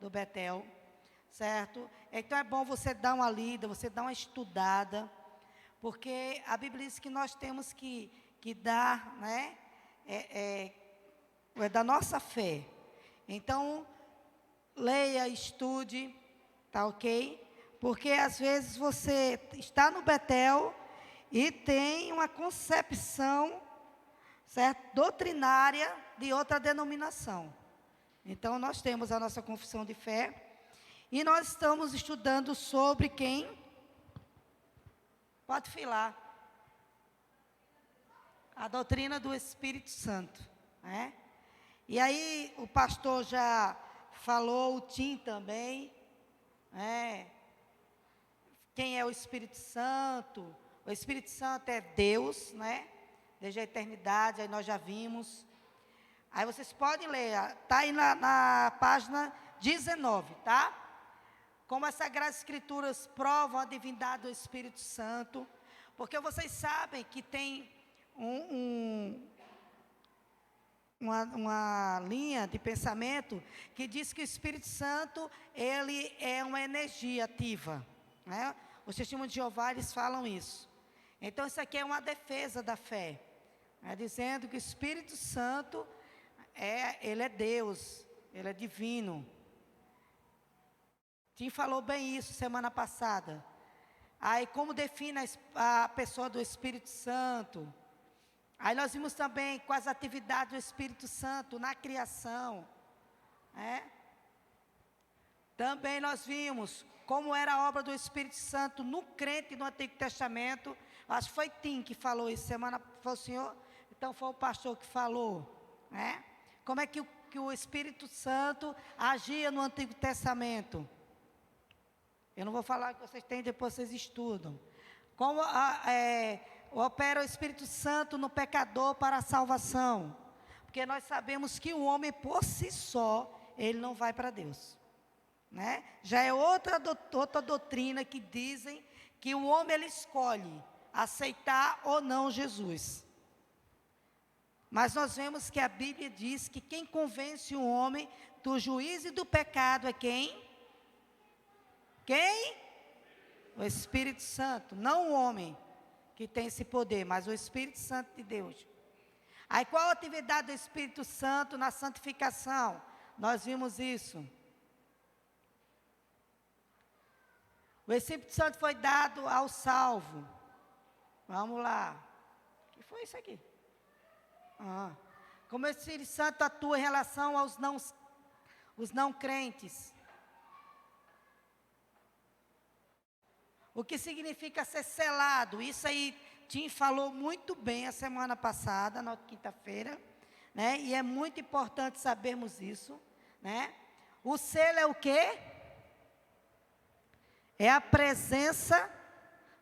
do Betel, certo? Então é bom você dar uma lida, você dar uma estudada, porque a Bíblia diz que nós temos que dar, né, é da nossa fé. Então, leia, estude, tá ok? Porque às vezes você está no Betel e tem uma concepção, certo, doutrinária de outra denominação. Então, nós temos a nossa confissão de fé e nós estamos estudando sobre quem? Pode filar. A doutrina do Espírito Santo, né? E aí, o pastor já falou, o Tim também, né? Quem é o Espírito Santo? O Espírito Santo é Deus, né? Desde a eternidade, aí nós já vimos. Aí vocês podem ler, está aí na página 19, tá? Como as Sagradas Escrituras provam a divindade do Espírito Santo, porque vocês sabem que tem uma linha de pensamento que diz que o Espírito Santo, ele é uma energia ativa, né? Os testemunhos de Jeová, eles falam isso. Então, isso aqui é uma defesa da fé, né? Dizendo que o Espírito Santo, ele é Deus, ele é divino. Tim falou bem isso semana passada. Aí, como define a pessoa do Espírito Santo? Aí nós vimos também quais atividades do Espírito Santo na criação, né? Também nós vimos como era a obra do Espírito Santo no crente no Antigo Testamento. Acho que foi Tim que falou isso semana, foi o senhor? Então foi o pastor que falou, né? Como é que o Espírito Santo agia no Antigo Testamento? Eu não vou falar o que vocês têm, depois vocês estudam. Como opera o Espírito Santo no pecador para a salvação? Porque nós sabemos que o homem por si só, ele não vai para Deus, né? Já é outra doutrina que dizem que o homem ele escolhe aceitar ou não Jesus. Mas nós vemos que a Bíblia diz que quem convence o homem do juízo e do pecado é quem? Quem? O Espírito Santo, não o homem que tem esse poder, mas o Espírito Santo de Deus. Aí qual a atividade do Espírito Santo na santificação? Nós vimos isso. O Espírito Santo foi dado ao salvo. Vamos lá. O que foi isso aqui? Como o Espírito Santo atua em relação aos não crentes. O que significa ser selado? Isso aí, Tim falou muito bem a semana passada, na quinta-feira, né? E é muito importante sabermos isso, né? O selo é o quê? É a presença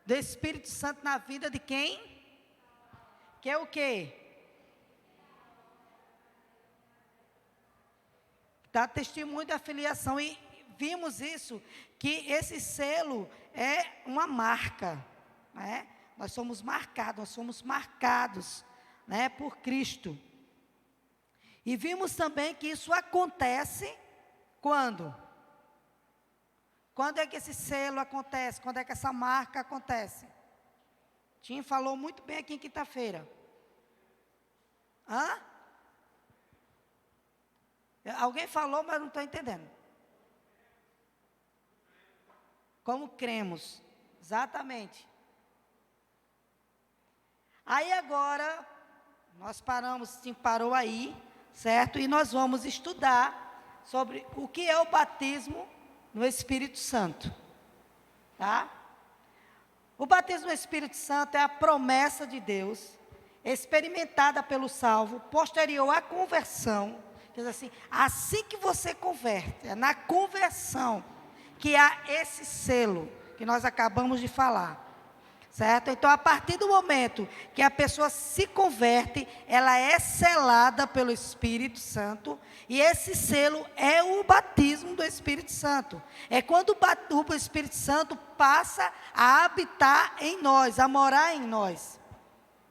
do Espírito Santo na vida de quem? Que é o quê? Dá testemunho da filiação. E vimos isso, que esse selo é uma marca, né? Nós somos marcados, né, por Cristo. E vimos também que isso acontece quando? Quando é que esse selo acontece? Quando é que essa marca acontece? Tim falou muito bem aqui em quinta-feira. Alguém falou, mas não estou entendendo. Como cremos, exatamente. Aí agora, nós paramos, Tim parou aí, certo? E nós vamos estudar sobre o que é o batismo no Espírito Santo, tá? O batismo no Espírito Santo é a promessa de Deus, experimentada pelo salvo, posterior à conversão. Quer dizer assim que você converte, é na conversão que há esse selo que nós acabamos de falar, certo? Então, a partir do momento que a pessoa se converte, ela é selada pelo Espírito Santo, e esse selo é o batismo do Espírito Santo. É quando o Espírito Santo passa a habitar em nós, a morar em nós,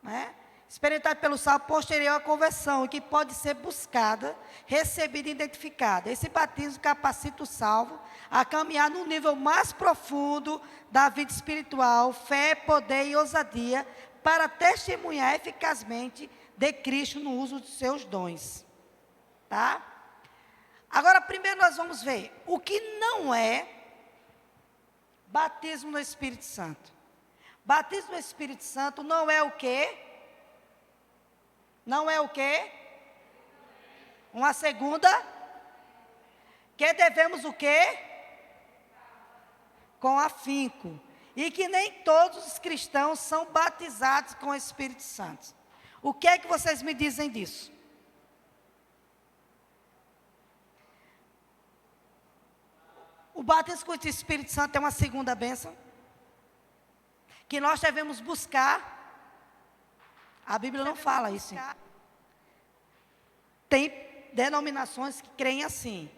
né? experimentado pelo salvo posterior à conversão, e que pode ser buscada, recebida e identificada. Esse batismo capacita o salvo a caminhar no nível mais profundo da vida espiritual, fé, poder e ousadia, para testemunhar eficazmente de Cristo no uso dos seus dons. Tá? Agora, primeiro nós vamos ver o que não é batismo no Espírito Santo. Batismo no Espírito Santo não é o quê? Não é o quê? Uma segunda? Que devemos o quê? Com afinco. E que nem todos os cristãos são batizados com o Espírito Santo. O que é que vocês me dizem disso? O batismo com o Espírito Santo é uma segunda bênção que nós devemos buscar. A Bíblia não fala isso. Tem denominações que creem assim,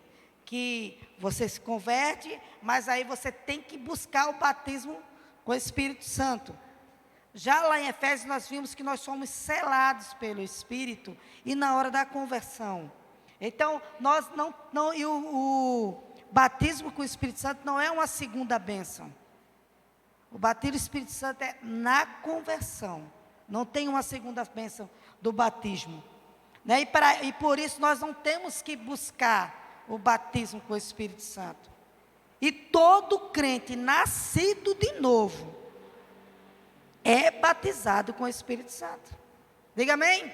que você se converte, mas aí você tem que buscar o batismo com o Espírito Santo. Já lá em Efésios nós vimos que nós somos selados pelo Espírito e na hora da conversão. Então, nós o batismo com o Espírito Santo não é uma segunda bênção. O batismo do Espírito Santo é na conversão. Não tem uma segunda bênção do batismo. Né? E por isso nós não temos que buscar o batismo com o Espírito Santo. E todo crente nascido de novo é batizado com o Espírito Santo. Diga amém? Amém.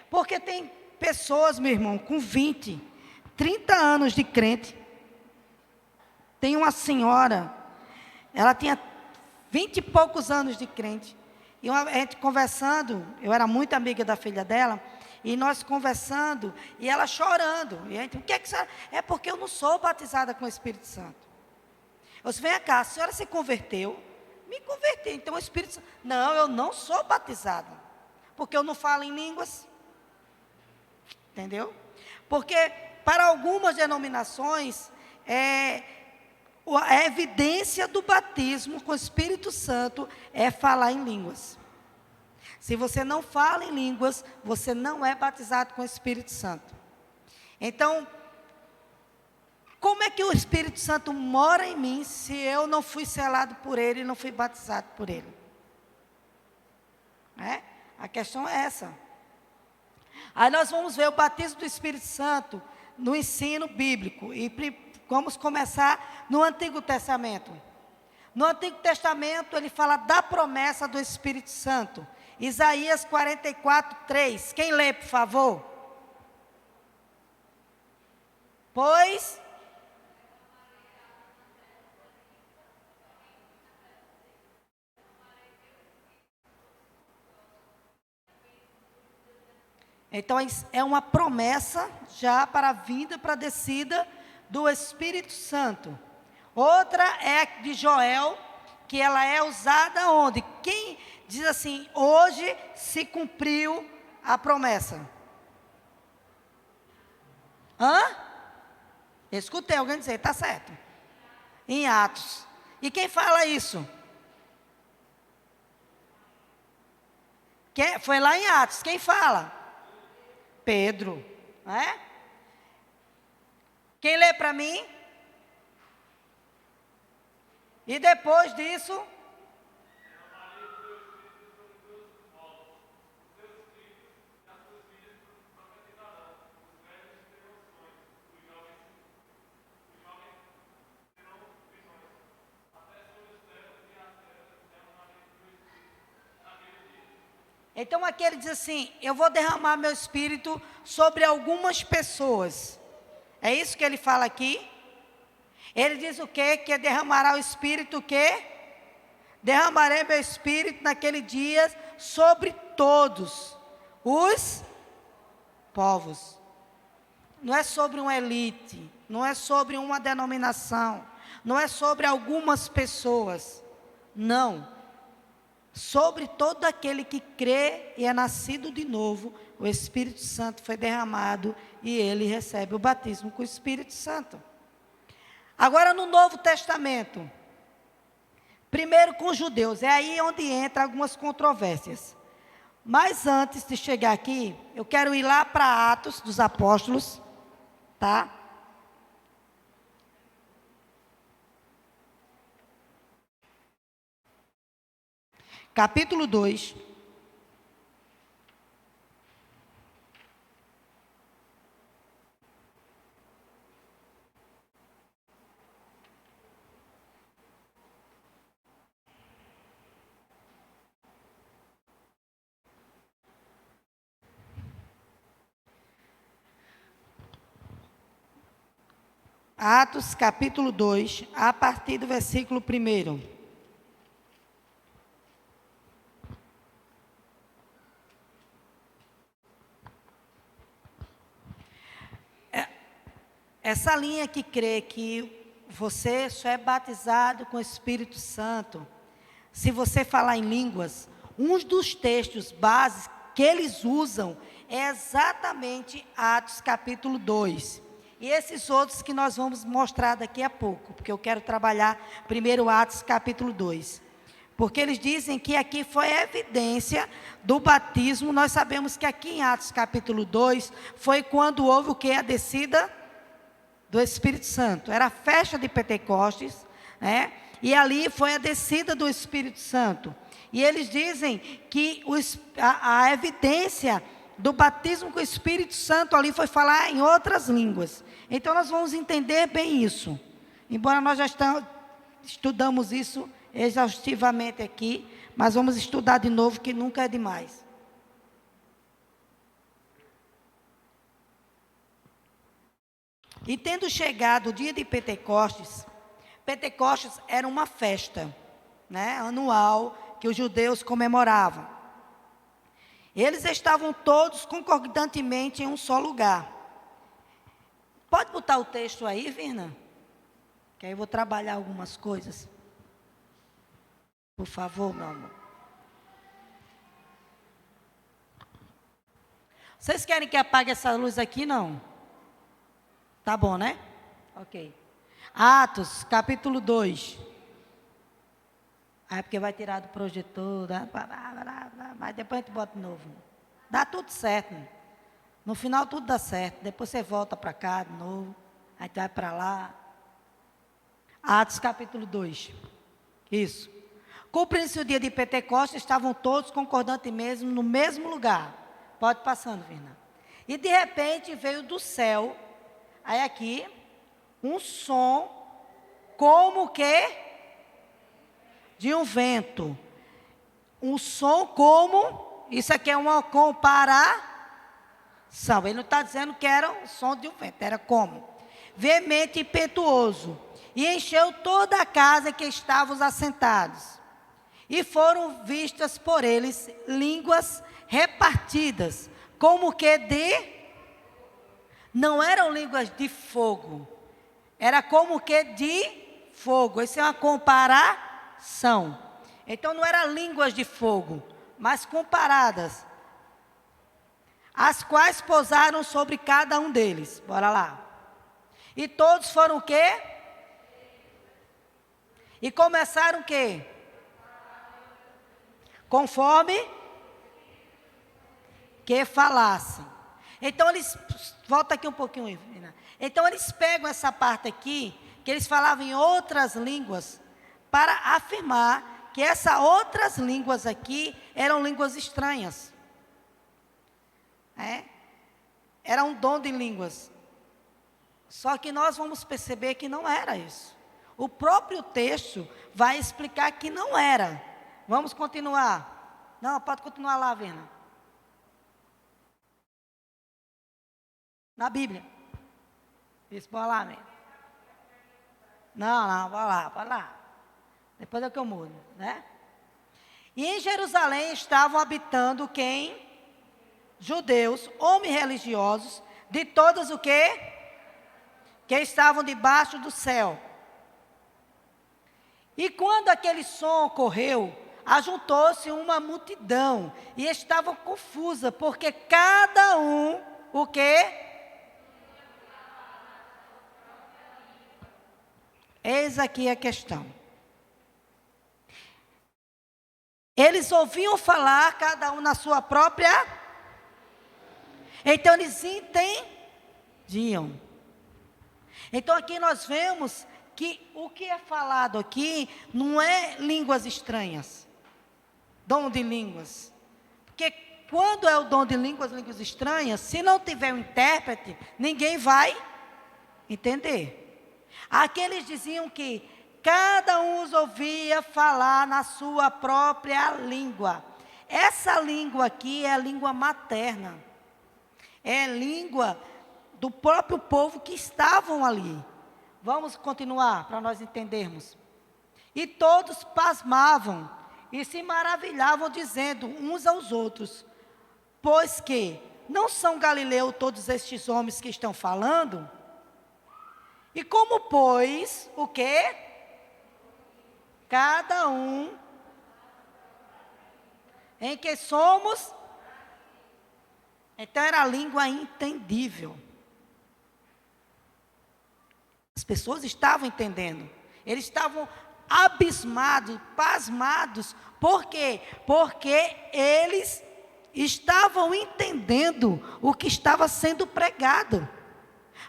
Porque tem pessoas, meu irmão, com 20, 30 anos de crente. Tem uma senhora, ela tinha 20 e poucos anos de crente. E a gente conversando, eu era muito amiga da filha dela, e nós conversando, e ela chorando. E a gente, o que é que você... É porque eu não sou batizada com o Espírito Santo. Eu disse, vem cá, a senhora se converteu? Me converti, então o Espírito Santo... Não, eu não sou batizada, porque eu não falo em línguas. Entendeu? Porque para algumas denominações, a evidência do batismo com o Espírito Santo é falar em línguas. Se você não fala em línguas, você não é batizado com o Espírito Santo. Então, como é que o Espírito Santo mora em mim se eu não fui selado por Ele e não fui batizado por Ele? A questão é essa. Aí nós vamos ver o batismo do Espírito Santo no ensino bíblico. E vamos começar no Antigo Testamento. No Antigo Testamento, ele fala da promessa do Espírito Santo. Isaías 44, 3. Quem lê, por favor? Pois... Então, é uma promessa já para a vinda, para a descida do Espírito Santo. Outra é a de Joel, que ela é usada onde? Quem diz assim, hoje se cumpriu a promessa? Escutei alguém dizer, está certo. Em Atos. E quem fala isso? Foi lá em Atos, quem fala? Pedro, né? Quem lê para mim? E depois disso? Então aqui ele diz assim, eu vou derramar meu espírito sobre algumas pessoas. É isso que ele fala aqui? Ele diz o quê? Que derramará o espírito o quê? Derramarei meu espírito naquele dia sobre todos os povos. Não é sobre uma elite, não é sobre uma denominação, não é sobre algumas pessoas. Não. Sobre todo aquele que crê e é nascido de novo, o Espírito Santo foi derramado e ele recebe o batismo com o Espírito Santo. Agora no Novo Testamento, primeiro com os judeus, é aí onde entra algumas controvérsias. Mas antes de chegar aqui, eu quero ir lá para Atos dos Apóstolos, tá? Capítulo 2. Atos, capítulo 2, a partir do versículo 1. Essa linha que crê que você só é batizado com o Espírito Santo se você falar em línguas, um dos textos bases que eles usam é exatamente Atos capítulo 2. E esses outros que nós vamos mostrar daqui a pouco, porque eu quero trabalhar primeiro Atos capítulo 2. Porque eles dizem que aqui foi a evidência do batismo. Nós sabemos que aqui em Atos capítulo 2 foi quando houve o que? A descida do Espírito Santo. Era a festa de Pentecostes, né? E ali foi a descida do Espírito Santo. E eles dizem que a evidência do batismo com o Espírito Santo ali foi falar em outras línguas. Então nós vamos entender bem isso. Embora nós já estudamos isso exaustivamente aqui, mas vamos estudar de novo, que nunca é demais. E tendo chegado o dia de Pentecostes, Pentecostes era uma festa, né, anual, que os judeus comemoravam. Eles estavam todos concordantemente em um só lugar. Pode botar o texto aí, Virna? Que aí eu vou trabalhar algumas coisas. Por favor, meu amor. Vocês querem que apague essa luz aqui? Não. Tá bom, né? Ok. Atos, capítulo 2. Aí porque vai tirar do projetor, mas depois a gente bota de novo. Dá tudo certo. No final tudo dá certo. Depois você volta para cá de novo. Aí a gente vai para lá. Atos, capítulo 2. Isso. Cumprindo-se o dia de Pentecostes, estavam todos concordantemente no mesmo lugar. Pode ir passando, Virna. E de repente veio do céu, aí aqui, um som, como que de um vento. Um som como, isso aqui é uma comparação. Ele não está dizendo que era o som de um vento, era como? Veemente e impetuoso. E encheu toda a casa que estavam assentados. E foram vistas por eles línguas repartidas, como que não eram línguas de fogo, era como que de fogo. Isso é uma comparação. Então não eram línguas de fogo, mas comparadas, as quais pousaram sobre cada um deles. Bora lá. E todos foram o quê? E começaram o quê? Conforme que falassem. Então eles, volta aqui um pouquinho, Ivina. Então eles pegam essa parte aqui, que eles falavam em outras línguas, para afirmar que essas outras línguas aqui eram línguas estranhas. Era um dom de línguas. Só que nós vamos perceber que não era isso. O próprio texto vai explicar que não era. Vamos continuar. Não, pode continuar lá, Vena. Na Bíblia. Isso, bora lá, mesmo. Não, bora lá. Depois é que eu mudo, né? E em Jerusalém estavam habitando quem? Judeus, homens religiosos, de todas o quê? Que estavam debaixo do céu. E quando aquele som ocorreu, ajuntou-se uma multidão e estavam confusa, porque cada um, o quê? Eis aqui a questão. eles ouviam falar, cada um na sua própria. Então eles entendiam. Então aqui nós vemos que o que é falado aqui não é línguas estranhas, dom de línguas. Porque quando é o dom de línguas estranhas, se não tiver um intérprete, ninguém vai entender. Aqui eles diziam que cada um os ouvia falar na sua própria língua. Essa língua aqui é a língua materna. É a língua do próprio povo que estavam ali. Vamos continuar para nós entendermos. E todos pasmavam e se maravilhavam, dizendo uns aos outros: pois que não são galileus todos estes homens que estão falando? E como, pois, o quê? Cada um em que somos. Então era a língua entendível. As pessoas estavam entendendo. Eles estavam abismados, pasmados. Por quê? Porque eles estavam entendendo o que estava sendo pregado.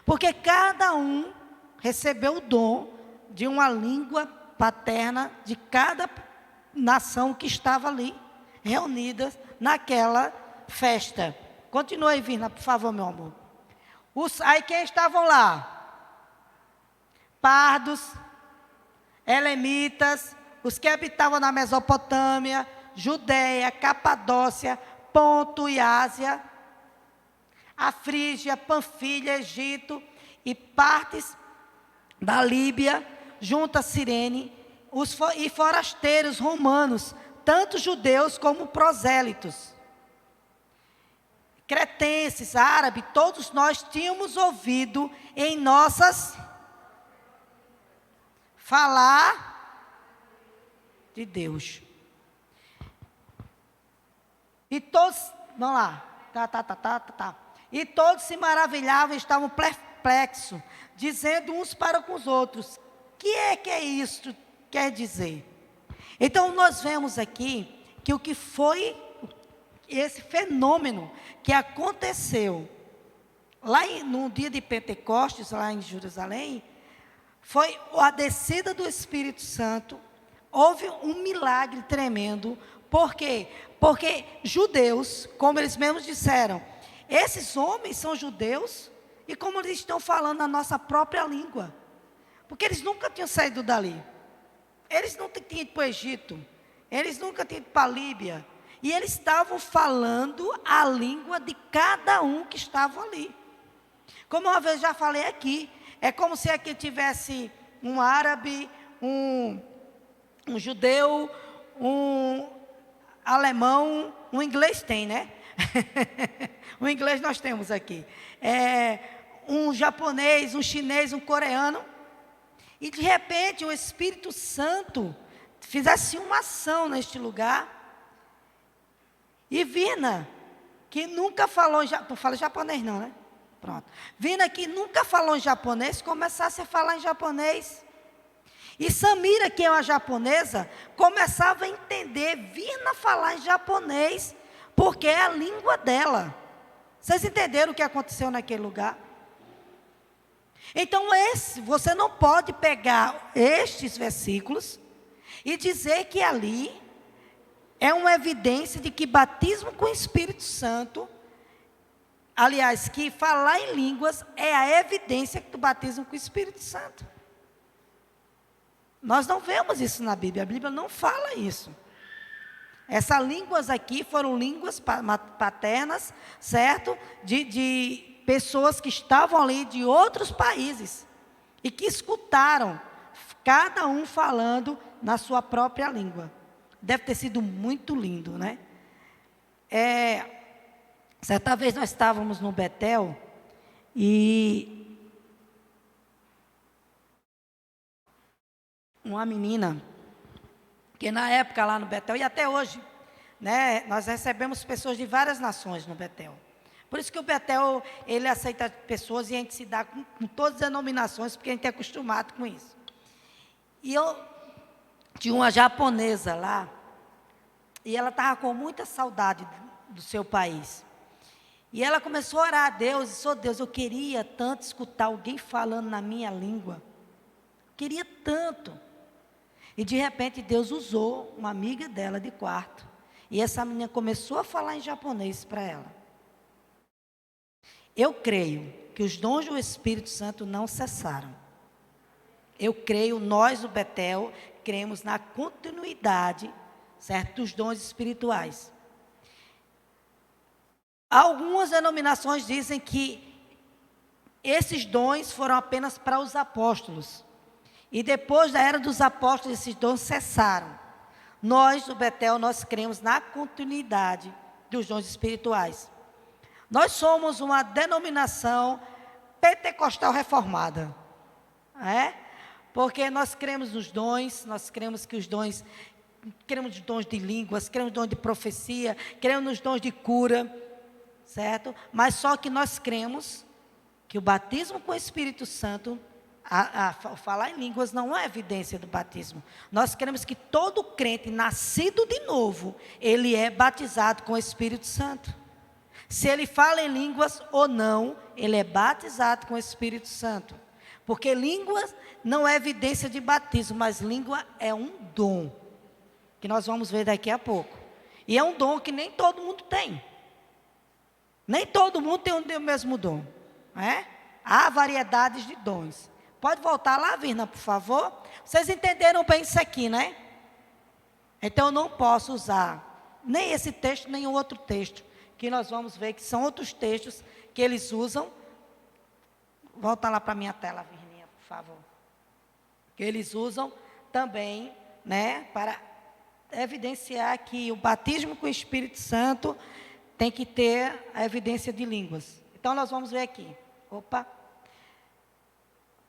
Porque cada um recebeu o dom de uma língua paterna de cada nação que estava ali, reunidas naquela festa. Continue aí, Virna, por favor, meu amor. Aí quem estavam lá? Pardos, elemitas, os que habitavam na Mesopotâmia, Judeia, Capadócia, Ponto e Ásia, a Frígia, Panfilha, Egito e partes da Líbia, junto a Cirene, e forasteiros romanos, tanto judeus como prosélitos, cretenses, árabes, todos nós tínhamos ouvido em nossas falar de Deus. E todos, vamos lá, e todos se maravilhavam, estavam perplexos, dizendo uns para com os outros: que é isso quer dizer? Então nós vemos aqui que o que foi esse fenômeno que aconteceu lá no dia de Pentecostes, lá em Jerusalém, foi a descida do Espírito Santo. Houve um milagre tremendo. Por quê? Porque judeus, como eles mesmos disseram, esses homens são judeus, e como eles estão falando a nossa própria língua, porque eles nunca tinham saído dali, eles nunca tinham ido para o Egito, eles nunca tinham ido para a Líbia, e eles estavam falando a língua de cada um que estava ali. Como uma vez já falei aqui, é como se aqui tivesse um árabe, um judeu, um alemão, um inglês tem, né? O inglês nós temos aqui. Um japonês, um chinês, um coreano. E de repente o Espírito Santo fizesse uma ação neste lugar. E Vina, que nunca falou, tu fala japonês não, né? Pronto. Vina, que nunca falou em japonês, começasse a falar em japonês. E Samira, que é uma japonesa, começava a entender, Vina falar em japonês, porque é a língua dela. Vocês entenderam o que aconteceu naquele lugar? Então você não pode pegar estes versículos e dizer que ali é uma evidência de que batismo com o Espírito Santo, aliás, que falar em línguas é a evidência do batismo com o Espírito Santo. Nós não vemos isso na Bíblia, a Bíblia não fala isso. Essas línguas aqui foram línguas paternas, certo? De pessoas que estavam ali de outros países e que escutaram, cada um falando na sua própria língua. Deve ter sido muito lindo, né? Certa vez nós estávamos no Betel e uma menina, que na época lá no Betel, e até hoje, né, nós recebemos pessoas de várias nações no Betel. Por isso que o Betel, ele aceita pessoas e a gente se dá com todas as denominações, porque a gente é acostumado com isso. E eu tinha uma japonesa lá, E ela estava com muita saudade do seu país. E ela começou a orar a Deus, e disse: "Oh Deus, eu queria tanto escutar alguém falando na minha língua. Queria tanto." E de repente Deus usou uma amiga dela de quarto. E essa menina começou a falar em japonês para ela. Eu creio que os dons do Espírito Santo não cessaram. Eu creio, nós do Betel, cremos na continuidade, certo, dos dons espirituais. Algumas denominações dizem que esses dons foram apenas para os apóstolos. E depois da era dos apóstolos, esses dons cessaram. Nós, do Betel, nós cremos na continuidade dos dons espirituais. Nós somos uma denominação pentecostal reformada. Porque nós cremos nos dons, nós cremos que os dons, cremos nos dons de línguas, cremos nos dons de profecia, cremos nos dons de cura, certo? Mas só que nós cremos que o batismo com o Espírito Santo, falar em línguas não é evidência do batismo. Nós queremos que todo crente nascido de novo, ele é batizado com o Espírito Santo. Se ele fala em línguas ou não, ele é batizado com o Espírito Santo. Porque línguas não é evidência de batismo, mas língua é um dom, que nós vamos ver daqui a pouco. E é um dom que nem todo mundo tem. Nem todo mundo tem o mesmo dom. Há variedades de dons. Pode voltar lá, Virna, por favor? Vocês entenderam bem isso aqui, né? Então eu não posso usar nem esse texto, nem o outro texto, que nós vamos ver que são outros textos que eles usam. Volta lá para a minha tela, Virninha, por favor. Que eles usam também, para evidenciar que o batismo com o Espírito Santo tem que ter a evidência de línguas. Então nós vamos ver aqui.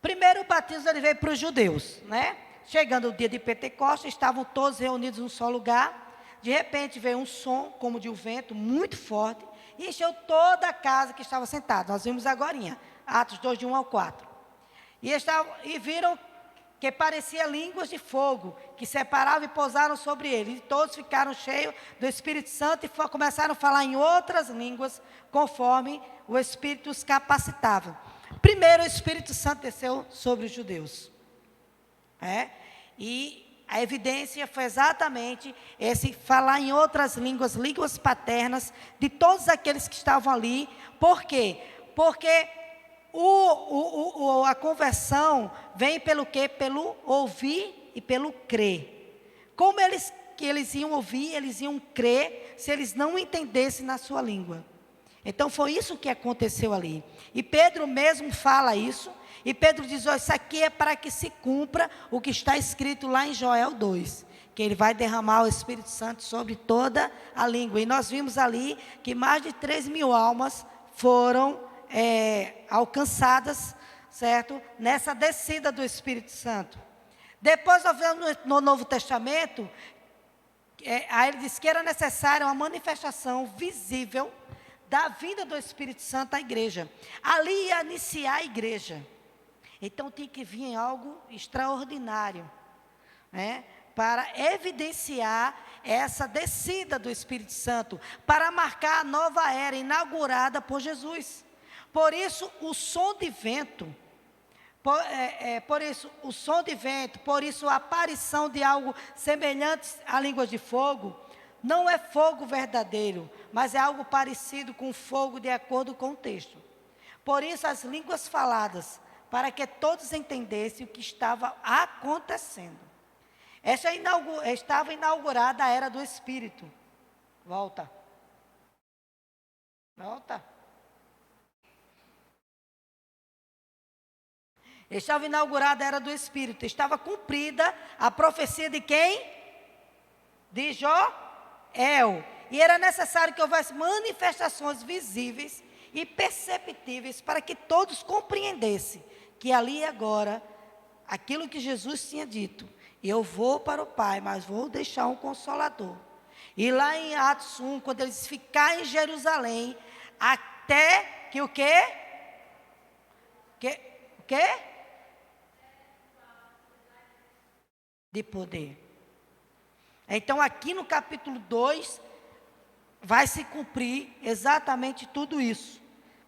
Primeiro o batismo ele veio para os judeus, Chegando o dia de Pentecostes, estavam todos reunidos num só lugar. De repente veio um som, como de um vento, muito forte, e encheu toda a casa que estava sentada. Nós vimos agorinha, Atos 2, de 1 ao 4. E viram que parecia línguas de fogo, que separavam e pousaram sobre eles. E todos ficaram cheios do Espírito Santo e começaram a falar em outras línguas, conforme o Espírito os capacitava. Primeiro o Espírito Santo desceu sobre os judeus. E a evidência foi exatamente esse falar em outras línguas, línguas paternas, de todos aqueles que estavam ali. Por quê? Porque a conversão vem pelo quê? Pelo ouvir e pelo crer. Como eles iam ouvir, eles iam crer, se eles não entendessem na sua língua. Então foi isso que aconteceu ali. E Pedro mesmo fala isso. E Pedro diz: isso aqui é para que se cumpra o que está escrito lá em Joel 2. Que ele vai derramar o Espírito Santo sobre toda a língua. E nós vimos ali que mais de 3.000 almas foram alcançadas, certo? Nessa descida do Espírito Santo. Depois nós vemos no Novo Testamento, aí ele diz que era necessária uma manifestação visível da vinda do Espírito Santo à igreja. Ali ia iniciar a igreja. Então tinha que vir algo extraordinário, para evidenciar essa descida do Espírito Santo, para marcar a nova era inaugurada por Jesus. Por isso o som de vento, por isso a aparição de algo semelhante a línguas de fogo, não é fogo verdadeiro, mas é algo parecido com fogo de acordo com o texto. Por isso as línguas faladas, para que todos entendessem o que estava acontecendo. Estava inaugurada a era do Espírito. Volta. Estava inaugurada a era do Espírito. Estava cumprida a profecia de quem? De Joel. E era necessário que houvesse manifestações visíveis e perceptíveis para que todos compreendessem que ali e agora, aquilo que Jesus tinha dito: eu vou para o Pai, mas vou deixar um Consolador. E lá em Atos 1, quando eles ficaram em Jerusalém, até que o quê? O quê? De poder. Então, aqui no capítulo 2, vai se cumprir exatamente tudo isso,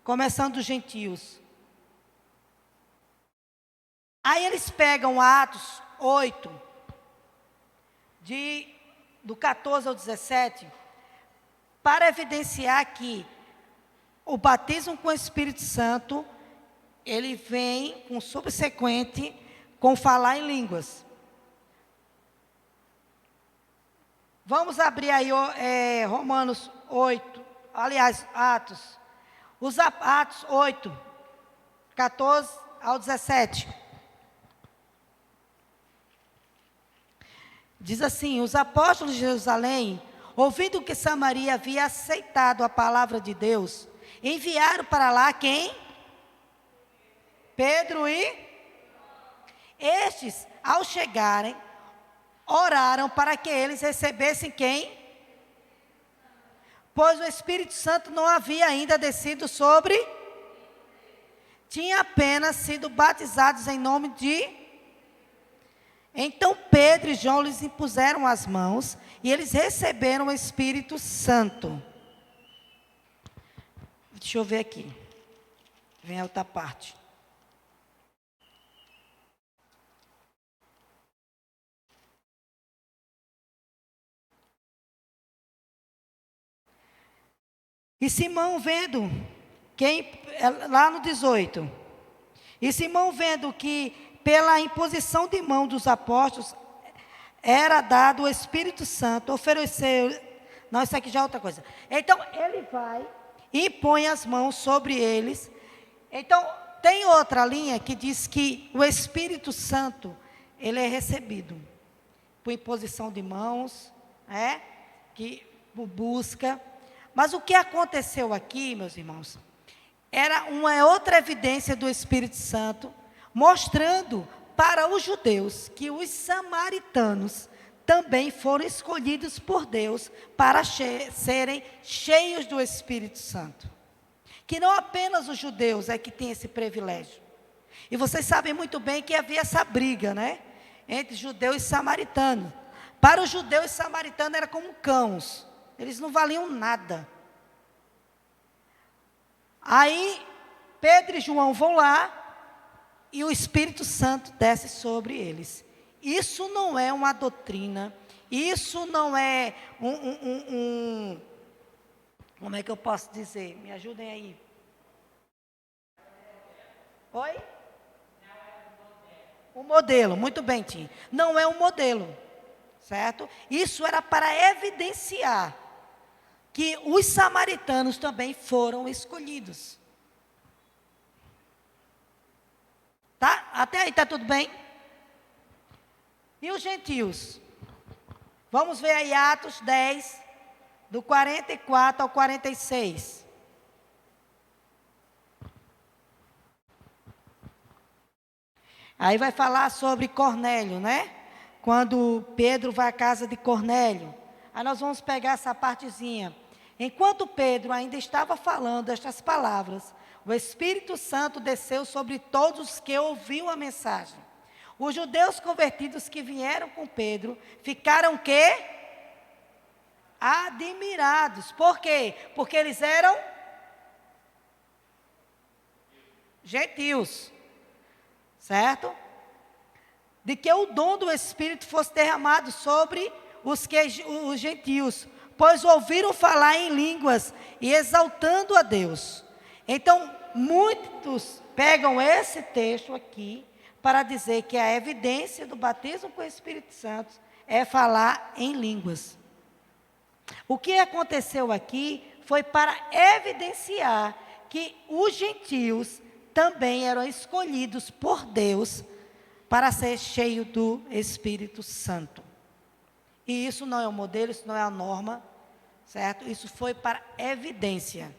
começando dos gentios. Aí eles pegam Atos 8, do 14 ao 17, para evidenciar que o batismo com o Espírito Santo, ele vem com subsequente, com falar em línguas. Vamos abrir aí Romanos 8, aliás, Atos. Atos 8, 14 ao 17. Diz assim: os apóstolos de Jerusalém, ouvindo que Samaria havia aceitado a palavra de Deus, enviaram para lá quem? Pedro e estes, ao chegarem, oraram para que eles recebessem quem? Pois o Espírito Santo não havia ainda descido sobre, tinha apenas sido batizados em nome de. Então Pedro e João lhes impuseram as mãos e eles receberam o Espírito Santo. Deixa eu ver aqui. Vem a outra parte. E Simão vendo, lá no 18, e Simão vendo que pela imposição de mão dos apóstolos era dado o Espírito Santo, ofereceu, não, isso aqui já é outra coisa. Então ele vai e põe as mãos sobre eles. Então tem outra linha que diz que o Espírito Santo, ele é recebido por imposição de mãos, que busca. Mas o que aconteceu aqui, meus irmãos, era uma outra evidência do Espírito Santo, mostrando para os judeus que os samaritanos também foram escolhidos por Deus para serem cheios do Espírito Santo. Que não apenas os judeus é que têm esse privilégio. E vocês sabem muito bem que havia essa briga, entre judeus e samaritanos. Para os judeus, os samaritanos eram como cães. Eles não valiam nada. Aí, Pedro e João vão lá e o Espírito Santo desce sobre eles. Isso não é uma doutrina, isso não é como é que eu posso dizer? Me ajudem aí. Oi? Um modelo, muito bem, Tim. Não é um modelo, certo? Isso era para evidenciar que os samaritanos também foram escolhidos. Tá? Até aí está tudo bem? E os gentios? Vamos ver aí Atos 10, do 44 ao 46. Aí vai falar sobre Cornélio, Quando Pedro vai à casa de Cornélio. Aí nós vamos pegar essa partezinha. Enquanto Pedro ainda estava falando estas palavras, o Espírito Santo desceu sobre todos os que ouviam a mensagem. Os judeus convertidos que vieram com Pedro ficaram quê? Admirados. Por quê? Porque eles eram gentios, certo? De que o dom do Espírito fosse derramado sobre os gentios, pois ouviram falar em línguas e exaltando a Deus. Então, muitos pegam esse texto aqui para dizer que a evidência do batismo com o Espírito Santo é falar em línguas. O que aconteceu aqui foi para evidenciar que os gentios também eram escolhidos por Deus para ser cheios do Espírito Santo. E isso não é um modelo, isso não é a norma, certo? Isso foi para evidência.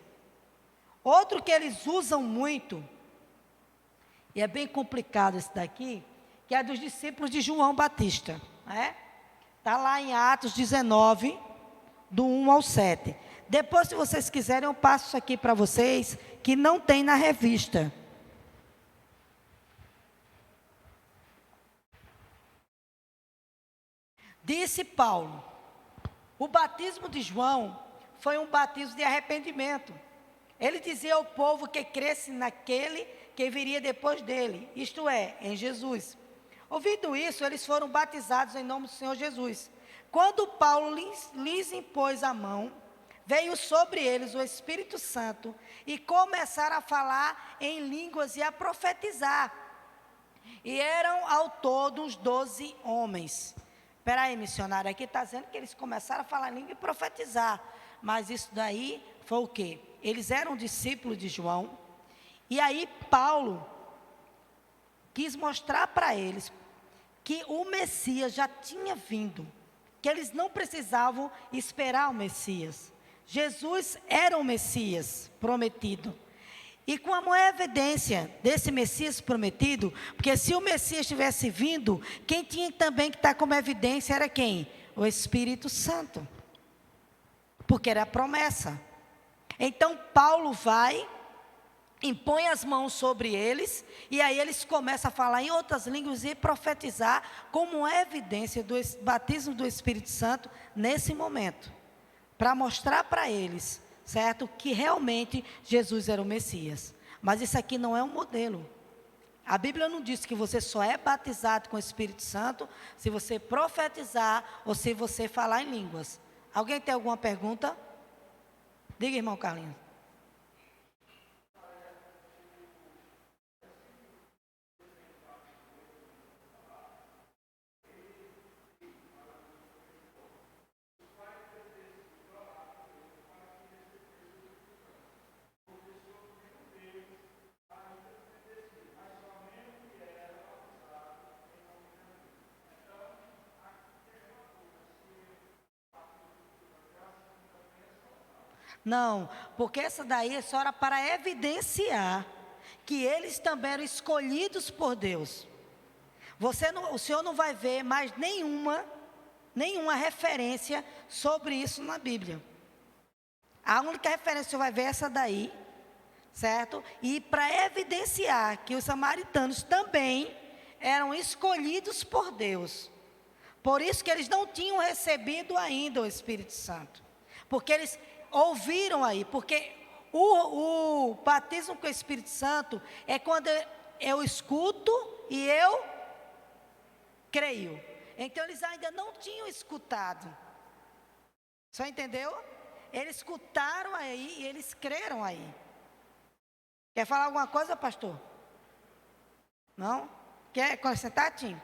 Outro que eles usam muito, e é bem complicado esse daqui, que é dos discípulos de João Batista. Está lá em Atos 19, do 1 ao 7. Depois, se vocês quiserem, eu passo isso aqui para vocês, que não tem na revista. Disse Paulo: O batismo de João foi um batismo de arrependimento. Ele dizia ao povo que cresce naquele que viria depois dele, isto é, em Jesus. Ouvindo isso, eles foram batizados em nome do Senhor Jesus. Quando Paulo lhes impôs a mão, veio sobre eles o Espírito Santo e começaram a falar em línguas e a profetizar. E eram ao todo uns 12 homens. Espera aí, missionário, aqui está dizendo que eles começaram a falar em língua e profetizar. Mas isso daí foi o quê? Eles eram discípulos de João. E aí Paulo quis mostrar para eles que o Messias já tinha vindo, que eles não precisavam esperar o Messias. Jesus era o Messias prometido. E com a maior evidência desse Messias prometido, porque se o Messias tivesse vindo, quem tinha também que estar como evidência era quem? O Espírito Santo. Porque era a promessa. Então Paulo vai, impõe as mãos sobre eles, e aí eles começam a falar em outras línguas e profetizar como evidência do batismo do Espírito Santo nesse momento. Para mostrar para eles, certo, que realmente Jesus era o Messias. Mas isso aqui não é um modelo. A Bíblia não diz que você só é batizado com o Espírito Santo se você profetizar ou se você falar em línguas. Alguém tem alguma pergunta? Diga, irmão Carlinhos. Não, porque essa daí é só era para evidenciar que eles também eram escolhidos por Deus. O Senhor não vai ver mais nenhuma referência sobre isso na Bíblia. A única referência que o Senhor vai ver é essa daí, certo? E para evidenciar que os samaritanos também eram escolhidos por Deus. Por isso que eles não tinham recebido ainda o Espírito Santo. Porque eles ouviram aí, porque o batismo com o Espírito Santo é quando eu escuto e eu creio. Então eles ainda não tinham escutado. Só entendeu? Eles escutaram aí e eles creram aí. Quer falar alguma coisa, pastor? Não? Quer acrescentar, Tim?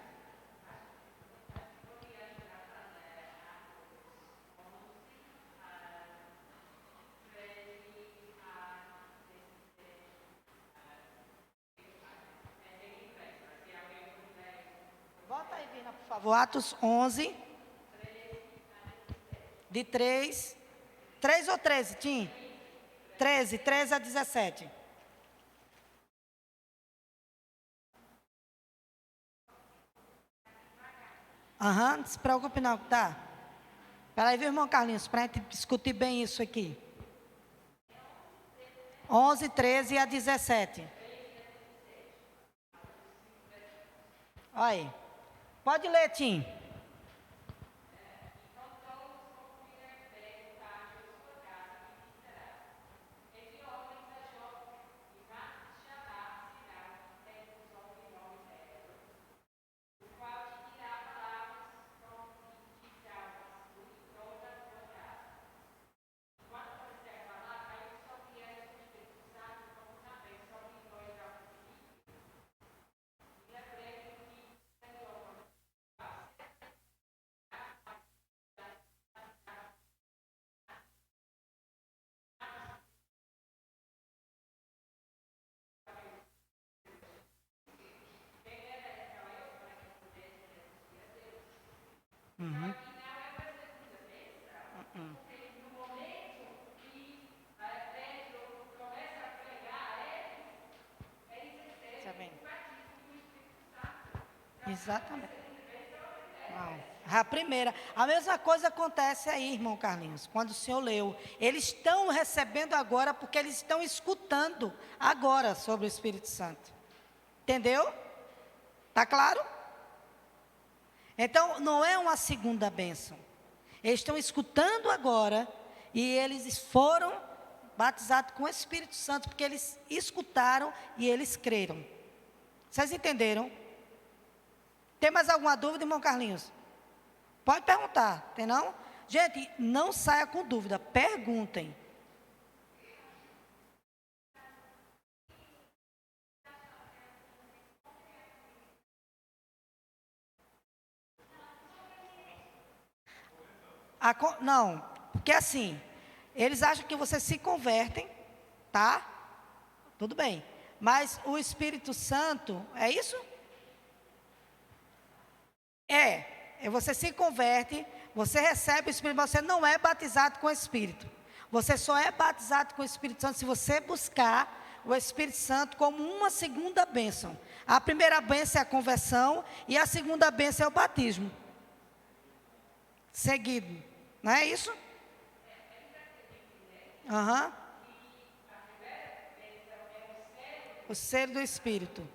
Bota aí, Vina, por favor. Atos 11. De 3. 3 ou 13, Tim? 13 a 17. Não se preocupe não, tá? Espera aí, viu, irmão Carlinhos, para a gente discutir bem isso aqui. 11, 13 a 17. Olha aí. Pode ler, Tim. Uhum. Tá bem. Exatamente. A mesma coisa acontece aí, irmão Carlinhos, quando o senhor leu. Eles estão recebendo agora porque eles estão escutando agora sobre o Espírito Santo. Entendeu? Tá claro? Então, não é uma segunda bênção. Eles estão escutando agora e eles foram batizados com o Espírito Santo, porque eles escutaram e eles creram. Vocês entenderam? Tem mais alguma dúvida, irmão Carlinhos? Pode perguntar, tem não? Gente, não saia com dúvida, perguntem. Não, porque assim, eles acham que vocês se convertem, tá? Tudo bem. Mas o Espírito Santo, é isso? Você se converte, você recebe o Espírito, mas você não é batizado com o Espírito. Você só é batizado com o Espírito Santo se você buscar o Espírito Santo como uma segunda bênção. A primeira bênção é a conversão e a segunda bênção é o batismo. Seguido, não é isso? Aham. O selo do Espírito.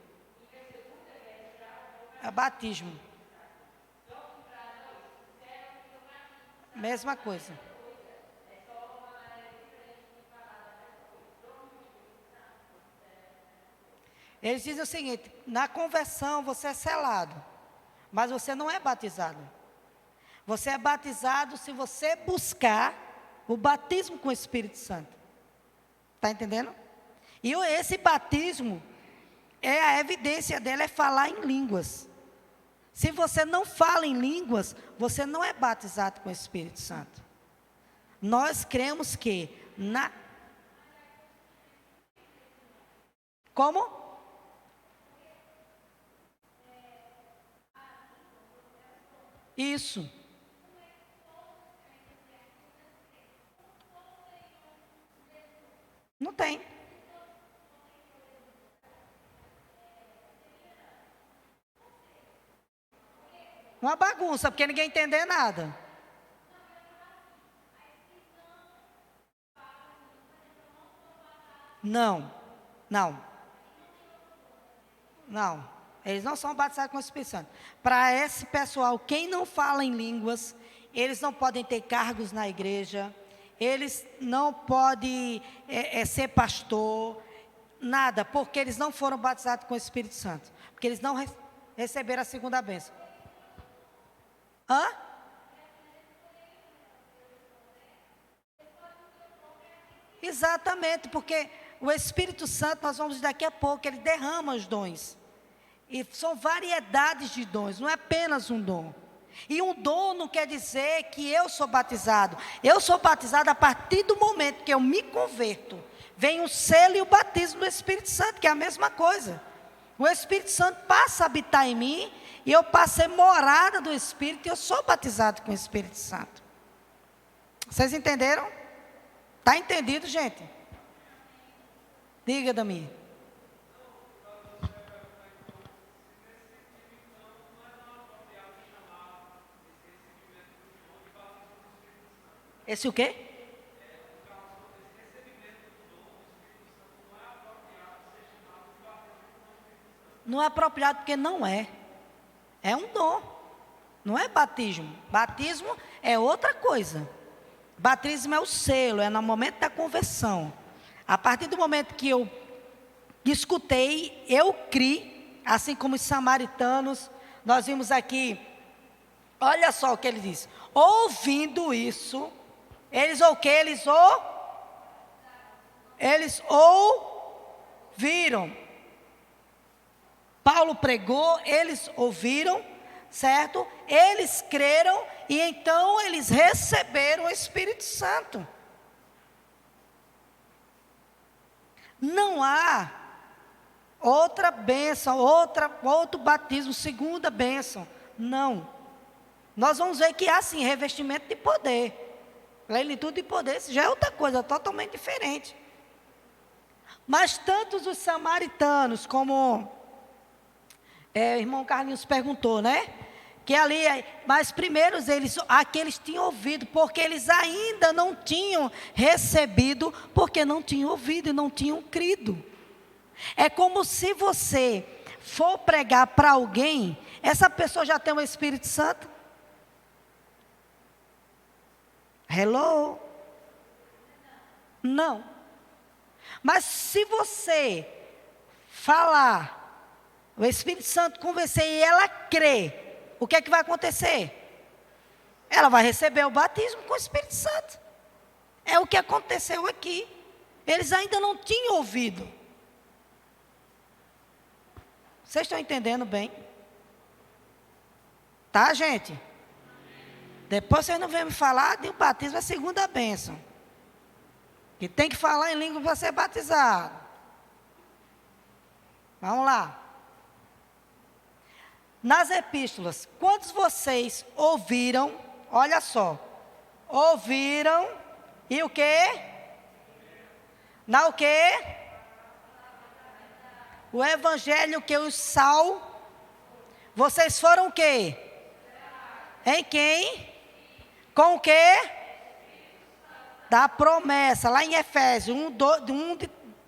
É o batismo. Mesma coisa. Eles dizem o seguinte: na conversão você é selado, mas você não é batizado. Você é batizado se você buscar o batismo com o Espírito Santo. Está entendendo? E esse batismo, a evidência dele é falar em línguas. Se você não fala em línguas, você não é batizado com o Espírito Santo. Nós cremos que Como? Isso. Não tem. Uma bagunça, porque ninguém entender nada. Não. Eles não são batizados com o Espírito Santo. Para esse pessoal, quem não fala em línguas, eles não podem ter cargos na igreja, eles não podem ser pastor, nada, porque eles não foram batizados com o Espírito Santo. Porque eles não receberam a segunda bênção. Hã? Exatamente, porque o Espírito Santo, nós vamos daqui a pouco, ele derrama os dons. E são variedades de dons, não é apenas um dom. E um dom não quer dizer que eu sou batizado. Eu sou batizado a partir do momento que eu me converto. Vem o selo e o batismo do Espírito Santo, que é a mesma coisa. O Espírito Santo passa a habitar em mim, e eu passo a ser morada do Espírito, e eu sou batizado com o Espírito Santo. Vocês entenderam? Está entendido, gente? Diga, Dami. Esse o quê? Não é apropriado porque não é. É um dom. Não é batismo. Batismo é outra coisa. Batismo é o selo, é no momento da conversão. A partir do momento que eu escutei, eu criei, assim como os samaritanos, nós vimos aqui, olha só o que ele diz. Ouvindo isso, eles o que? Eles ouviram. Paulo pregou, eles ouviram, certo? Eles creram e então eles receberam o Espírito Santo. Não há outra bênção, outro batismo, segunda bênção. Não. Nós vamos ver que há sim revestimento de poder. Plenitude de poder, isso já é outra coisa, totalmente diferente. Mas tanto os samaritanos, como o irmão Carlinhos perguntou, né? Que ali, mas primeiro aqueles tinham ouvido, porque eles ainda não tinham recebido, porque não tinham ouvido e não tinham crido. É como se você for pregar para alguém, essa pessoa já tem o Espírito Santo? Hello? Não. Mas se você falar, o Espírito Santo convencer e ela crer, o que é que vai acontecer? Ela vai receber o batismo com o Espírito Santo. É o que aconteceu aqui. Eles ainda não tinham ouvido. Vocês estão entendendo bem? Tá, gente? Depois vocês não vêm me falar de o batismo é a segunda bênção. Que tem que falar em língua para ser batizado. Vamos lá. Nas epístolas, quantos vocês ouviram, olha só, ouviram e o quê? Na o quê? O evangelho que os vocês foram o quê? Em quem? Com o quê? Da promessa, lá em Efésios 1,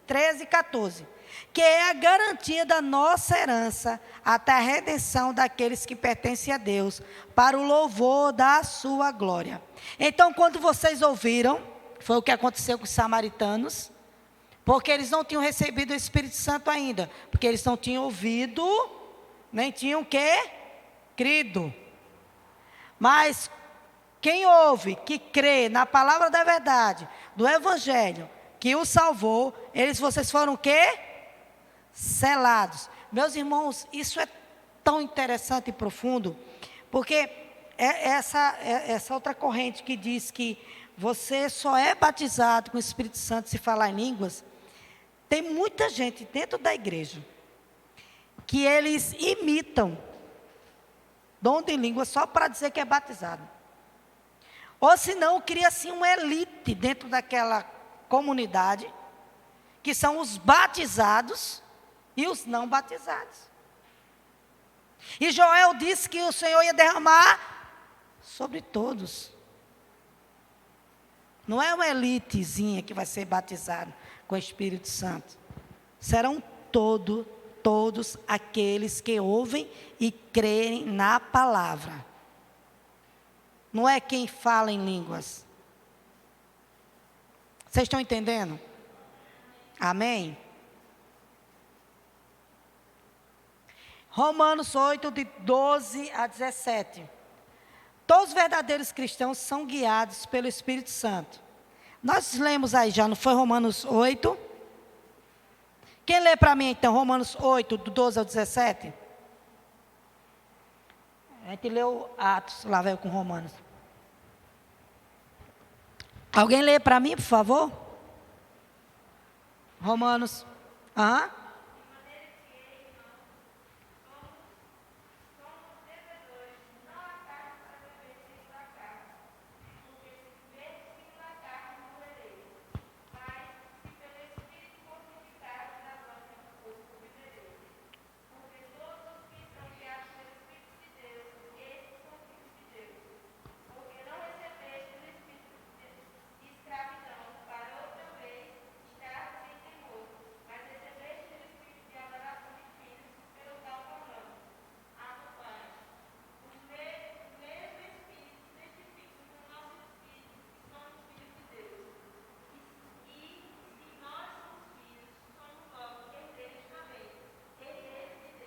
13 e 14. Que é a garantia da nossa herança até a redenção daqueles que pertencem a Deus, para o louvor da sua glória. Então, quando vocês ouviram, foi o que aconteceu com os samaritanos, porque eles não tinham recebido o Espírito Santo ainda, porque eles não tinham ouvido, nem tinham o quê? Crido. Mas quem ouve, que crê na palavra da verdade, do Evangelho, que o salvou, vocês foram o quê? Selados. Meus irmãos, isso é tão interessante e profundo, porque essa outra corrente que diz que você só é batizado com o Espírito Santo se falar em línguas, tem muita gente dentro da igreja que eles imitam dom de língua só para dizer que é batizado. Ou senão cria assim uma elite dentro daquela comunidade, que são os batizados e os não batizados. E Joel disse que o Senhor ia derramar sobre todos. Não é uma elitezinha que vai ser batizada com o Espírito Santo. Serão todos aqueles que ouvem e crerem na palavra. Não é quem fala em línguas. Vocês estão entendendo? Amém? Romanos 8, de 12 a 17. Todos os verdadeiros cristãos são guiados pelo Espírito Santo. Nós lemos aí já, não foi Romanos 8? Quem lê para mim então, Romanos 8, do 12 ao 17? A gente leu Atos, lá veio com Romanos. Alguém lê para mim, por favor? Romanos. Aham.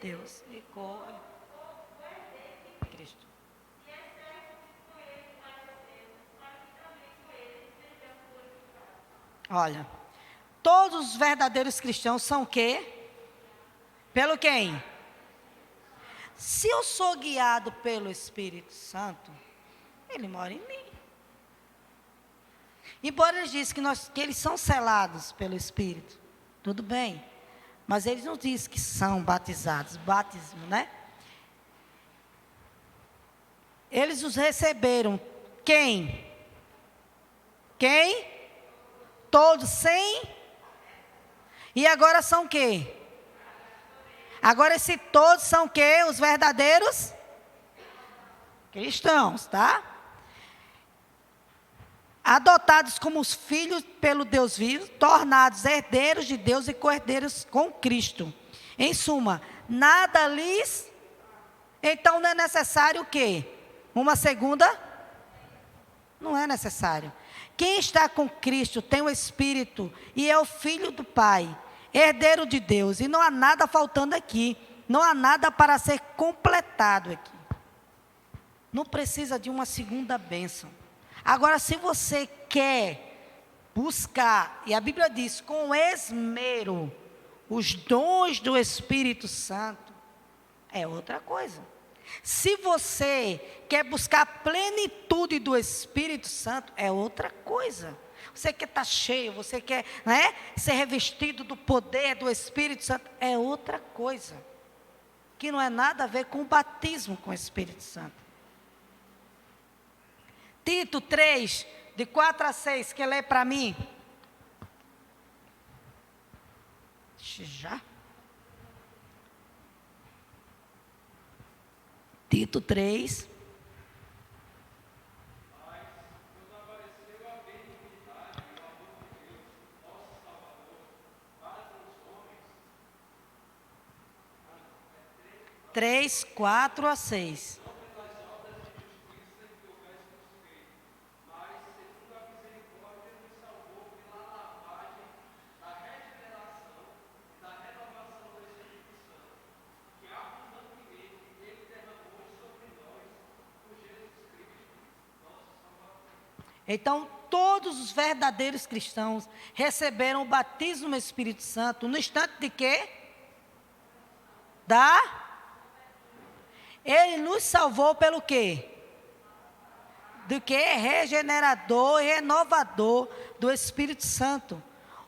Deus e Cristo. Olha, todos os verdadeiros cristãos são o quê? Pelo quem? Se eu sou guiado pelo Espírito Santo, ele mora em mim. Embora ele disse que eles são selados pelo Espírito, tudo bem. Mas eles não dizem que são batizados, batismo, né? Eles os receberam. Quem? Quem? Todos sem? E agora são o quê? Agora esse todos são o quê? Os verdadeiros cristãos, tá? Adotados como os filhos pelo Deus vivo, tornados herdeiros de Deus e co-herdeiros com Cristo. Em suma, nada lhes... Então não é necessário o quê? Uma segunda? Não é necessário. Quem está com Cristo tem o Espírito e é o Filho do Pai, herdeiro de Deus. E não há nada faltando aqui. Não há nada para ser completado aqui. Não precisa de uma segunda bênção. Agora, se você quer buscar, e a Bíblia diz, com esmero, os dons do Espírito Santo, é outra coisa. Se você quer buscar a plenitude do Espírito Santo, é outra coisa. Você quer estar cheio, você quer, né, ser revestido do poder do Espírito Santo, é outra coisa. Que não é nada a ver com o batismo com o Espírito Santo. Tito 3, de 4 a 6, quer ler para mim? Já? Tito 3. Três, 4 a 6. Então, todos os verdadeiros cristãos receberam o batismo no Espírito Santo no instante de quê? Ele nos salvou pelo quê? Do que? Regenerador e renovador do Espírito Santo,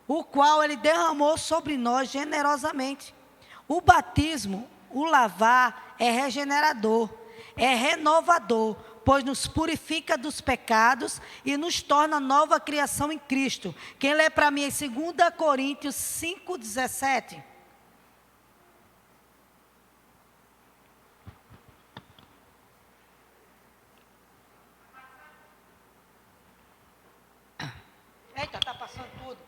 o qual Ele derramou sobre nós generosamente. O batismo, o lavar, é regenerador, é renovador, pois nos purifica dos pecados e nos torna nova criação em Cristo. Quem lê para mim em 2 Coríntios 5,17? Eita, está passando tudo.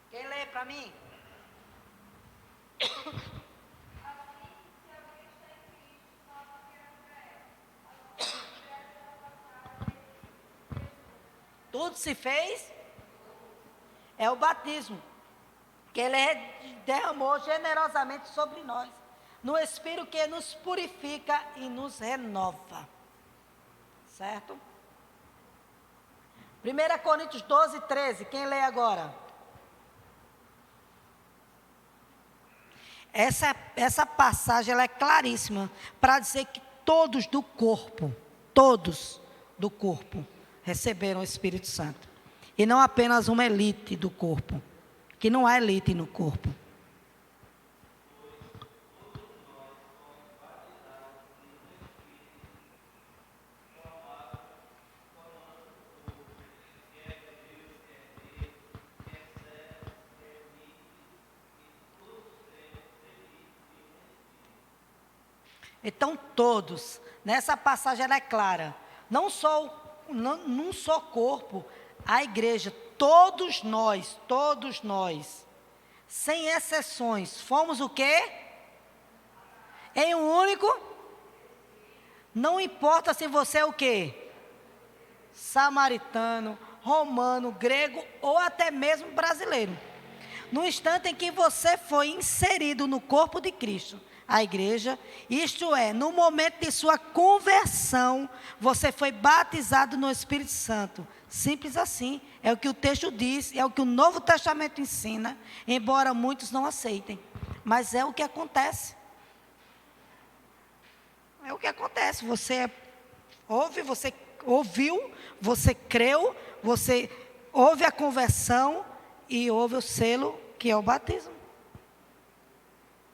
Quem lê para mim? Tudo se fez, é o batismo, que Ele derramou generosamente sobre nós, no Espírito que nos purifica e nos renova, certo? 1 Coríntios 12, 13, quem lê agora? Essa passagem ela é claríssima, para dizer que todos do corpo, receberam o Espírito Santo. E não apenas uma elite do corpo, que não há elite no corpo. Então todos, nessa passagem ela é clara, não só num só corpo, a igreja, todos nós, sem exceções, fomos o quê? Em um único, não importa se você é o quê? Samaritano, romano, grego ou até mesmo brasileiro. No instante em que você foi inserido no corpo de Cristo, a igreja, isto é, no momento de sua conversão, você foi batizado no Espírito Santo. Simples assim, é o que o texto diz, é o que o Novo Testamento ensina, embora muitos não aceitem. Mas é o que acontece. É o que acontece, você ouve, você ouviu, você creu, você ouve a conversão e ouve o selo que é o batismo.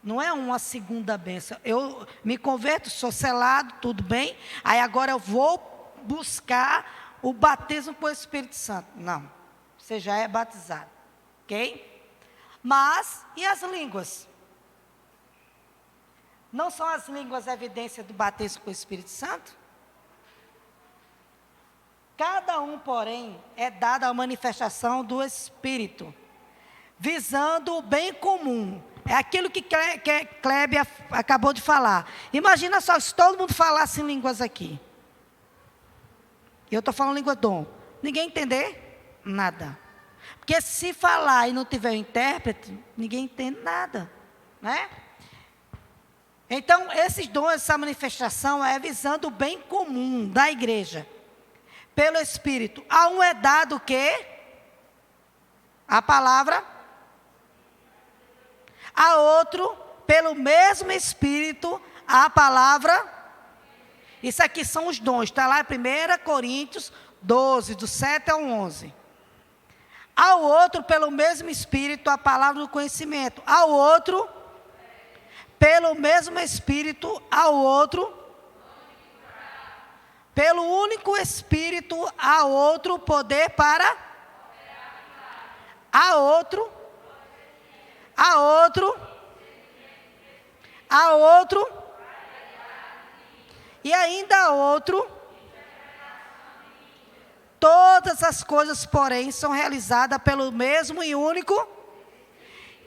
Não é uma segunda bênção. Eu me converto, sou selado, tudo bem. Aí agora eu vou buscar o batismo com o Espírito Santo. Não, você já é batizado. Ok? Mas, e as línguas? Não são as línguas evidência do batismo com o Espírito Santo? Cada um, porém, é dada a manifestação do Espírito, visando o bem comum. É aquilo que Kleber acabou de falar. Imagina só se todo mundo falasse em línguas aqui. Eu estou falando língua dom. Ninguém entender? Nada. Porque se falar e não tiver um intérprete, ninguém entende nada. Né? Então, esses dons, essa manifestação é visando o bem comum da igreja. Pelo Espírito. A um é dado o quê? A palavra. A outro, pelo mesmo Espírito, a palavra. Isso aqui são os dons. Está lá em 1 Coríntios 12, do 7 ao 11. Ao outro, pelo mesmo Espírito, a palavra do conhecimento. Ao outro, pelo mesmo Espírito, ao outro, pelo único Espírito, ao outro poder para, a outro, e ainda a outro. Todas as coisas, porém, são realizadas pelo mesmo e único,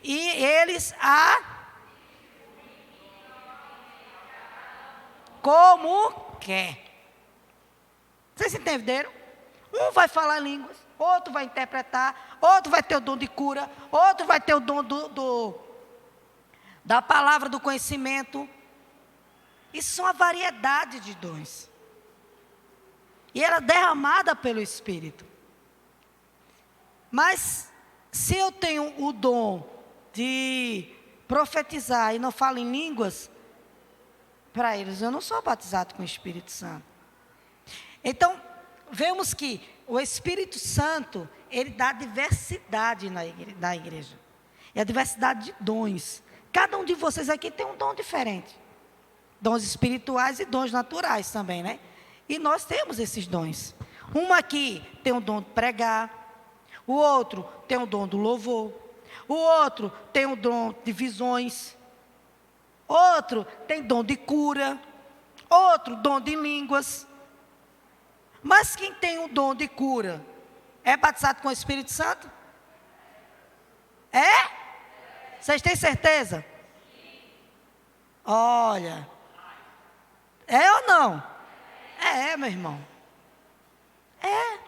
e eles como quer. Vocês entenderam? Um vai falar línguas, outro vai interpretar, outro vai ter o dom de cura, outro vai ter o dom da palavra do conhecimento. Isso é uma variedade de dons. E ela é derramada pelo Espírito. Mas, se eu tenho o dom de profetizar e não falo em línguas, para eles eu não sou batizado com o Espírito Santo. Então, vemos que o Espírito Santo, ele dá diversidade na igreja. É a diversidade de dons. Cada um de vocês aqui tem um dom diferente. Dons espirituais e dons naturais também, né? E nós temos esses dons. Um aqui tem o dom de pregar. O outro tem o dom do louvor. O outro tem o dom de visões. Outro tem dom de cura. Outro dom de línguas. Mas quem tem o dom de cura é batizado com o Espírito Santo? É? Vocês têm certeza? Olha. É ou não? É, meu irmão. É.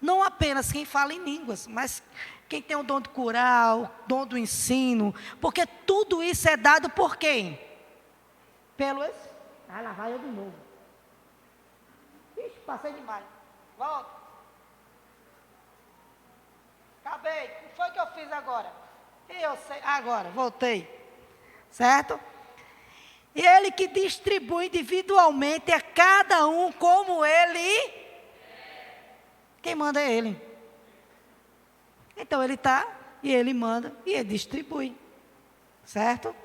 Não apenas quem fala em línguas, mas quem tem o dom de curar, o dom do ensino. Porque tudo isso é dado por quem? Pelo... Ah, lá vai eu de novo. Ixi, passei demais. Volta. Acabei. O que foi que eu fiz agora? Eu sei. Agora, voltei. Certo? E ele que distribui individualmente a cada um como ele. Quem manda é ele. Então ele está e ele manda e ele distribui. Certo?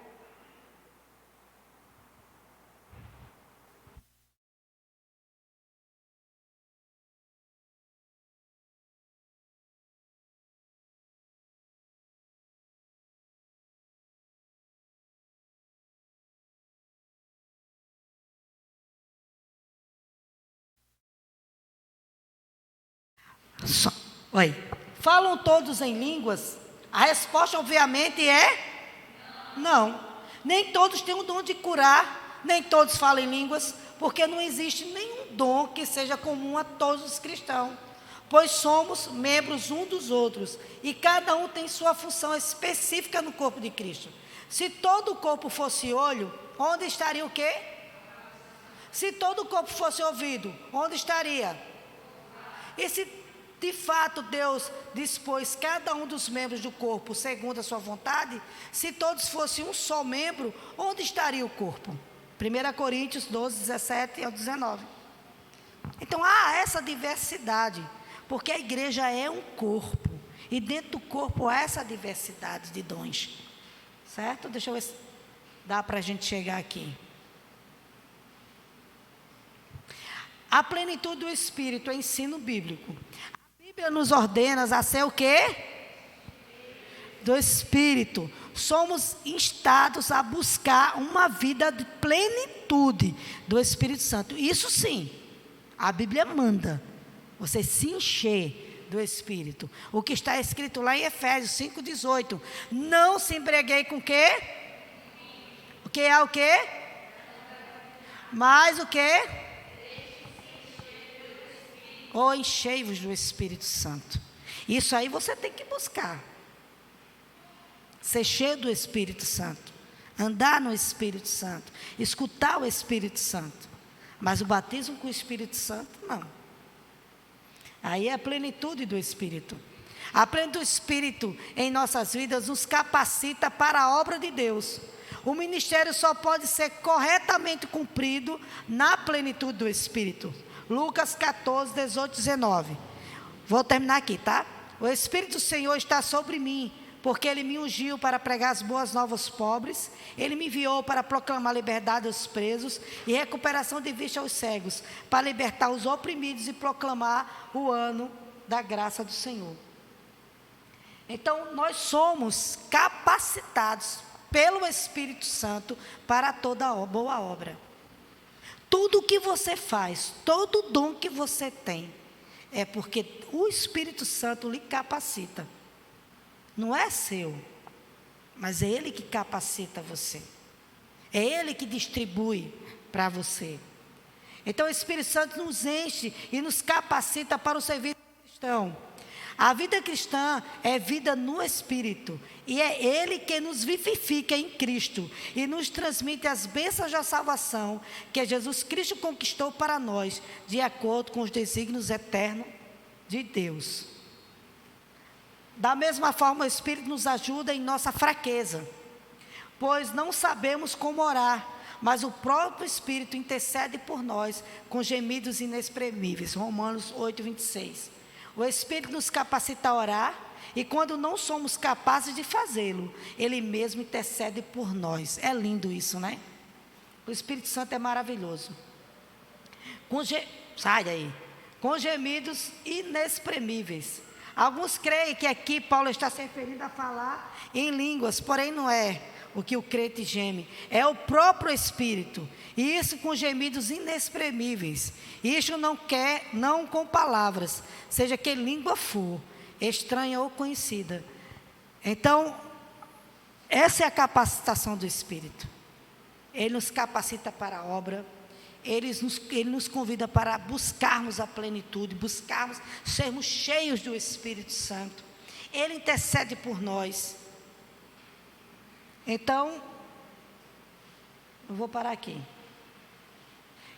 Oi. Falam todos em línguas? A resposta, obviamente, é não. Nem todos têm o dom de curar, nem todos falam em línguas, porque não existe nenhum dom que seja comum a todos os cristãos, pois somos membros uns dos outros, e cada um tem sua função específica no corpo de Cristo. Se todo o corpo fosse olho, onde estaria o quê? Se todo o corpo fosse ouvido, onde estaria? E se de fato Deus dispôs cada um dos membros do corpo segundo a sua vontade, se todos fossem um só membro, onde estaria o corpo? 1 Coríntios 12, 17 ao 19. Então há essa diversidade, porque a igreja é um corpo, e dentro do corpo há essa diversidade de dons. Certo? Deixa eu ver se dá para a gente chegar aqui. A plenitude do Espírito é ensino bíblico. A Bíblia nos ordena a ser o quê? Do Espírito. Somos instados a buscar uma vida de plenitude do Espírito Santo. Isso sim, a Bíblia manda você se encher do Espírito. O que está escrito lá em Efésios 5,18. Não se embriaguei com o quê? O que é o quê? Mas o quê? Ou enchei-vos do Espírito Santo. Isso aí você tem que buscar. Ser cheio do Espírito Santo. Andar no Espírito Santo. Escutar o Espírito Santo. Mas o batismo com o Espírito Santo, não. Aí é a plenitude do Espírito. A plenitude do Espírito em nossas vidas nos capacita para a obra de Deus. O ministério só pode ser corretamente cumprido na plenitude do Espírito. Lucas 14, 18, 19. Vou terminar aqui, tá? O Espírito do Senhor está sobre mim, porque Ele me ungiu para pregar as boas novas aos pobres. Ele me enviou para proclamar liberdade aos presos e recuperação de vista aos cegos, para libertar os oprimidos e proclamar o ano da graça do Senhor. Então, nós somos capacitados pelo Espírito Santo para toda boa obra. Tudo o que você faz, todo dom que você tem, é porque o Espírito Santo lhe capacita. Não é seu, mas é Ele que capacita você. É Ele que distribui para você. Então o Espírito Santo nos enche e nos capacita para o serviço cristão. A vida cristã é vida no Espírito. E é Ele que nos vivifica em Cristo e nos transmite as bênçãos da salvação que Jesus Cristo conquistou para nós, de acordo com os desígnios eternos de Deus. Da mesma forma, o Espírito nos ajuda em nossa fraqueza, pois não sabemos como orar, mas o próprio Espírito intercede por nós com gemidos inexprimíveis. Romanos 8, 26. O Espírito nos capacita a orar, e quando não somos capazes de fazê-lo, Ele mesmo intercede por nós. É lindo isso, né? O Espírito Santo é maravilhoso. Sai daí. Com gemidos inexprimíveis. Alguns creem que aqui Paulo está se referindo a falar em línguas, porém não é o que o crente geme, é o próprio Espírito, e isso com gemidos inexprimíveis. Isso não com palavras, seja que língua for, estranha ou conhecida. Então, essa é a capacitação do Espírito. Ele nos capacita para a obra. Ele nos convida para buscarmos a plenitude, sermos cheios do Espírito Santo. Ele intercede por nós. Então, eu vou parar aqui.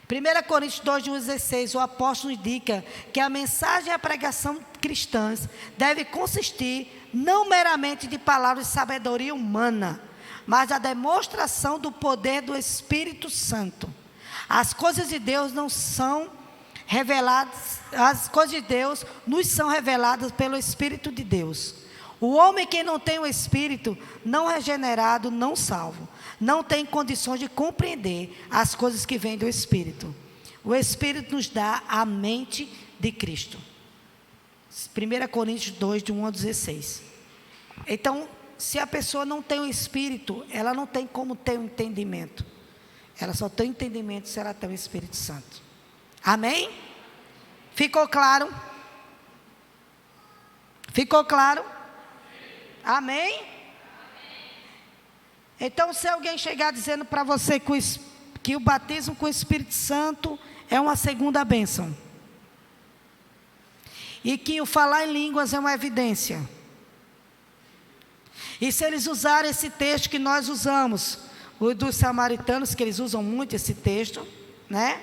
1 Coríntios 2:16, o apóstolo indica que a mensagem e a pregação cristãs deve consistir não meramente de palavras de sabedoria humana, mas da demonstração do poder do Espírito Santo. As coisas de Deus não são reveladas, as coisas de Deus nos são reveladas pelo Espírito de Deus. O homem que não tem o Espírito, não regenerado, não salvo, não tem condições de compreender as coisas que vêm do Espírito. O Espírito nos dá a mente de Cristo. 1 Coríntios 2, de 1 a 16. Então, se a pessoa não tem o Espírito, ela não tem como ter um entendimento. Ela só tem entendimento se ela tem o Espírito Santo. Amém? Ficou claro? Ficou claro? Amém? Então, se alguém chegar dizendo para você que o batismo com o Espírito Santo é uma segunda bênção, e que o falar em línguas é uma evidência, e se eles usarem esse texto que nós usamos, o dos samaritanos, que eles usam muito esse texto, né?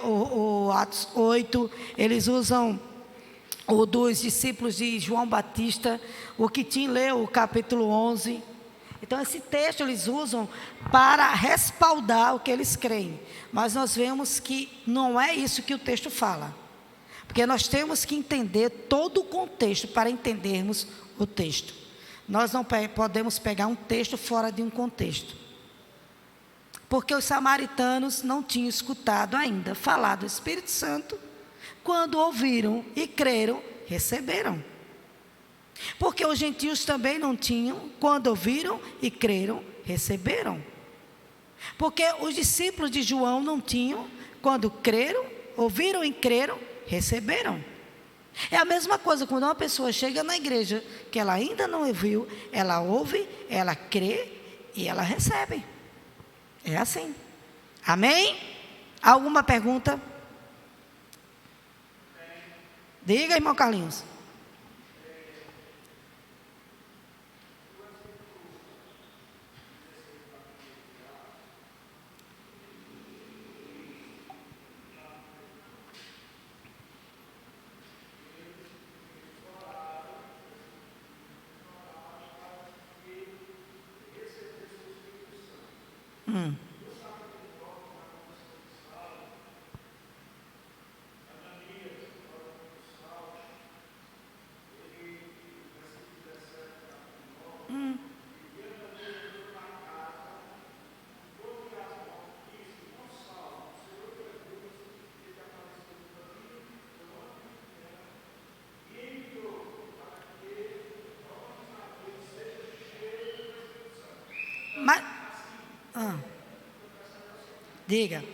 O Atos 8, eles usam o dos discípulos de João Batista, o que Tim leu, o capítulo 11. Então, esse texto eles usam para respaldar o que eles creem. Mas nós vemos que não é isso que o texto fala. Porque nós temos que entender todo o contexto para entendermos o texto. Nós não podemos pegar um texto fora de um contexto. Porque os samaritanos não tinham escutado ainda falar do Espírito Santo. Quando ouviram e creram, receberam. Porque os gentios também não tinham, quando ouviram e creram, receberam. Porque os discípulos de João não tinham, quando creram, ouviram e creram, receberam. É a mesma coisa quando uma pessoa chega na igreja, que ela ainda não ouviu, ela ouve, ela crê e ela recebe. É assim. Amém? Alguma pergunta? Diga, irmão Carlinhos. Mas, diga.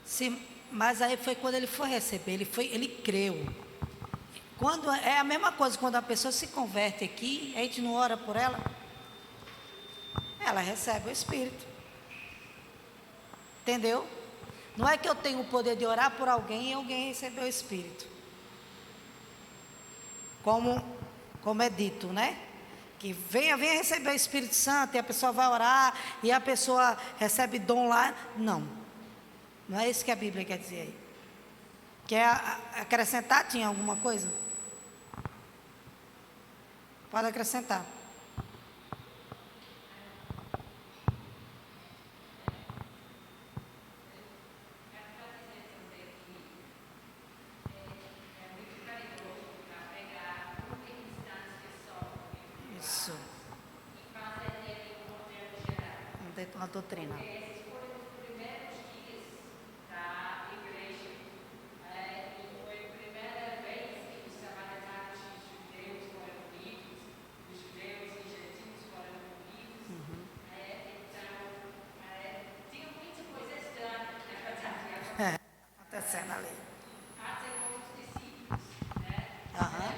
Sim, mas aí foi quando ele foi receber, ele creu. Quando é a mesma coisa quando a pessoa se converte aqui, a gente não ora por ela, ela recebe o Espírito. Entendeu? Não é que eu tenho o poder de orar por alguém e alguém receber o Espírito. Como é dito, né? Que venha receber o Espírito Santo e a pessoa vai orar e a pessoa recebe dom lá. Não. Não é isso que a Bíblia quer dizer aí. Quer acrescentar? Tinha alguma coisa? Pode acrescentar. Isso. Uma doutrina. Acontecendo ali. Aham.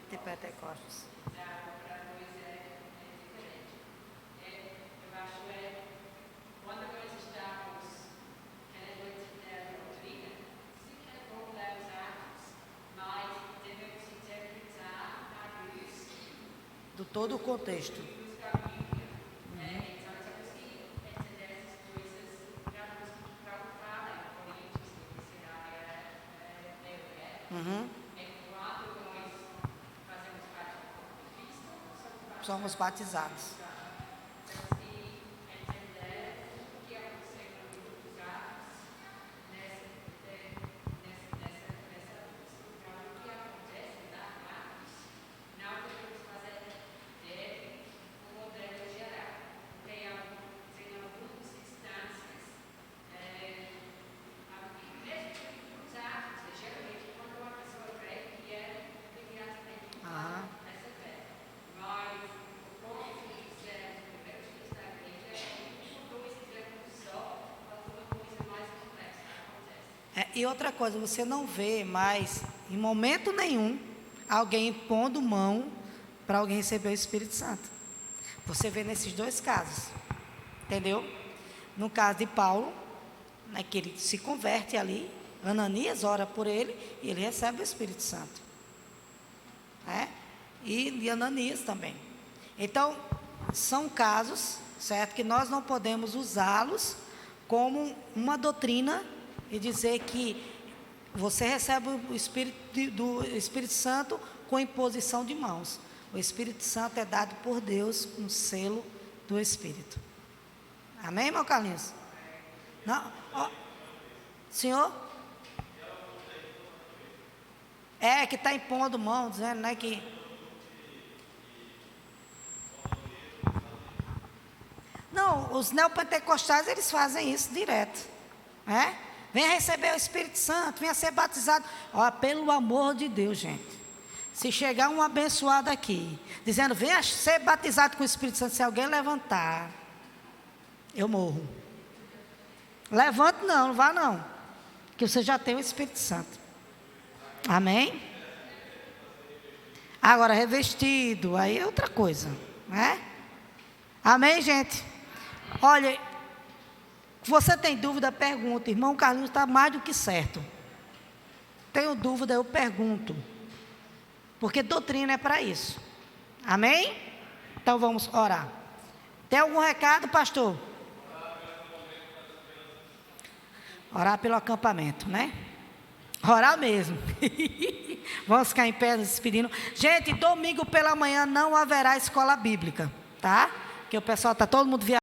De Pentecostes. Do todo o contexto. Uhum. Somos batizados. Aham. E outra coisa, você não vê mais, em momento nenhum, alguém impondo mão para alguém receber o Espírito Santo. Você vê nesses dois casos, entendeu? No caso de Paulo, né, que ele se converte ali, Ananias ora por ele e ele recebe o Espírito Santo. Né? E de Ananias também. Então, são casos, certo, que nós não podemos usá-los como uma doutrina e dizer que você recebe o do Espírito Santo com imposição de mãos. O Espírito Santo é dado por Deus, um selo do Espírito. Amém, irmão Carlinhos? Não, Senhor? É, que está impondo mão, dizendo, né, que... Não, os neopentecostais, eles fazem isso direto. Né? Venha receber o Espírito Santo, venha ser batizado. Ó, pelo amor de Deus, gente. Se chegar um abençoado aqui, dizendo, venha ser batizado com o Espírito Santo, se alguém levantar, eu morro. Levante não, não vá não. Que você já tem o Espírito Santo. Amém? Agora, revestido, aí é outra coisa. Né? Amém, gente? Olha, você tem dúvida, pergunta. Irmão Carlinhos está mais do que certo. Tenho dúvida, eu pergunto. Porque doutrina é para isso. Amém? Então vamos orar. Tem algum recado, pastor? Orar pelo acampamento, né? Orar mesmo. Vamos ficar em pé nos despedindo. Gente, domingo pela manhã não haverá escola bíblica, tá? Porque o pessoal está todo mundo viajando.